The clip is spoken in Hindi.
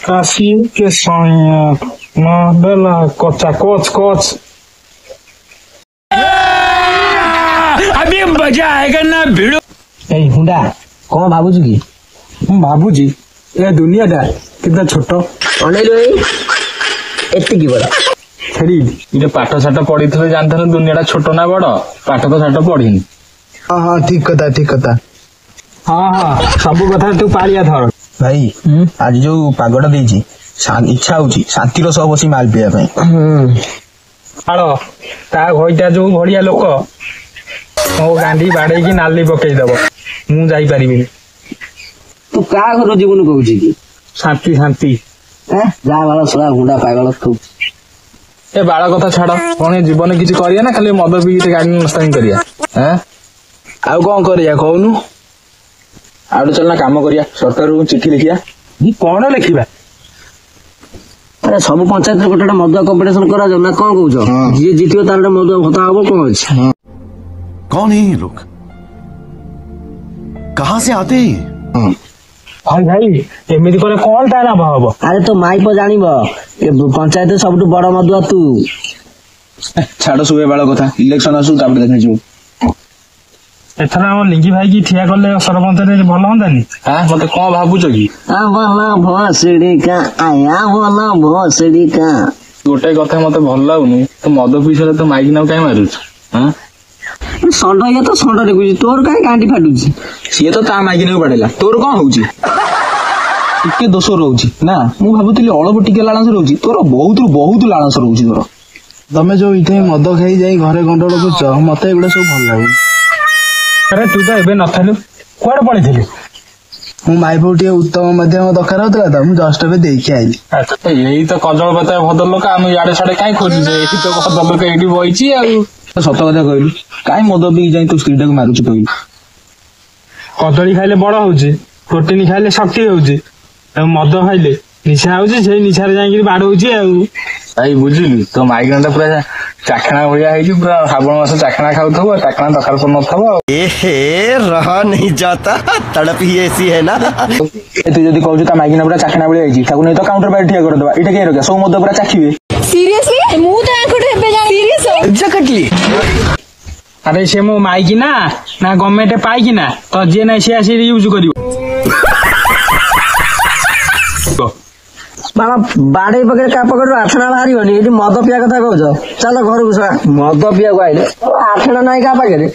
काशी के कोचा कोच कोच अभी मजा आएगा ना भिड़ो। ए हुंडा कौन भाबुछु की ମୁଁ ଭାବୁଛି ଏ ଦୁନିଆଟା କେତେ ଛୋଟ ଅନେଇଲୁ ଏତିକି ବଡ ଛେଡ଼ି ଇଏ ପାଠ ସାଠ ପଢିଥିଲେ ଜାଣିଥିଲେ ଦୁନିଆଟା ଛୋଟ ନା ବଡ। ପାଠ ତ ସାଠ ପଢିନି। हाँ हाँ ठीक कथा ହଁ ହଁ ସବୁ କଥା ତୁ ପାଳିଆ ଧର भाई आज जो पागटा देइछि इच्छा होछि शांतिर सब बसी माल पिया ପାଇଁ ଆଳ ତା ଘଇଟା ଯୋଉ ଭଳିଆ ଲୋକ ମୋ ଗାଣ୍ଡି ବାଡେଇକି ନାଲି ପକେଇଦବ। ମୁଁ ଯାଇପାରିବିନି। तू का घर जीवन कहूची की ଶାନ୍ତି ଶାନ୍ତି। जा बाल सला हुंडा पाइबाल तू ଏ ବାଳ କଥା ଛାଡ। କଣ ଜୀବନ କିଛି କରିବା ନା ଖାଲି ମଦ ପିଇକି ଗାଡି ନଷ୍ଟାଇଁ କରିବା? ଆଉ କଣ କରିବା କହୁନୁ आउ चलना काम करिया सरकार चिठी लिखिया କଣ ଲେଖିବା? अरे सब पंचायत गोटे मदुआ कंपिटिशन करा जाऊ ना कौन कहूछ जी जीतियो तार मदुआ भत्ता हबो कौन अछि। कौन है ये लोग कहाँ से आते हैं? भाई भाई एमिति करे कौन ता लाभ हबो? अरे तो माइप जानिबो ए पंचायत सबटु बड़ मदुआ तू छाड़ सुबह बाल कथा इलेक्शन आसु तापर देखा जिवो। एथर हम लिंगी भाई की ठिया करले सरपंच रे भल होंदानी। हां मते कोन भाबुछ की बोला भोसड़ी का आया बोला भोसड़ी का गोटे कथा मते भल लागुनी तो मद पिसले तो माइक नाउ काई मारुछ। हां संड या तो संड रे कुछ तोर काई गांडी फाटुची सीए तो ता माइक नेउ पड़ेला तोर कोन होउची टिके दोष रहउची ना मु भाबुतिली अळब टिके लाळांस रहउची तोर बहुत लाळांस रहउची तोर तमे जो इथे मद खाई जाई घरे गंडोळ बुझ मते एगुडा सब भल लागु। अरे तू तो एबे नथलु कोड पळिथिलु मु माई बोटी उत्तम मध्यम दरकार होतला त मु जस्ट पे देखि आइली। अच्छा यही तो कजल बता भदर लोक हम याडे साडे काई खोजु जे एही तो भदर लोक एठी बइची आ सत कथा कहलु काई मद पी जाई तो स्त्रीटा को मारुछ कहलु। कदली खाइले बड़ होउची प्रोटीन खाइले शक्ति होउची मद खाइले निशा होउची सेही निशारे जाई बाड़ होउची आ भाई बुझिलु तो माइग्रेन पूरा चाखना भैया है पूरा श्रावण मास चाखना खाऊ चाखना दरकार पर नथबो। एहे रहा नहीं जाता तड़प ही ऐसी है ना। तू जदी कहू ता माइग्रेन पूरा चाखना बळी आइची ताको नै तो काउंटर पर ठिया कर देबा इटा के रखा सब मद पूरा चाखिबे सीरियसली मु तो आंखोटे हेबे जान सीरियस एग्जैक्टली। अरे से मो माइकी ना गवर्नमेंट पाइकी ना तो जे नै से आसी यूज करिवो। बाबा बाड़े पकड़ का पकड़ आठना बाहरी बनी ये मद पिया कथा कहूछ चलो घर घुसा मद पिया को आइले आठना नाई का पाखे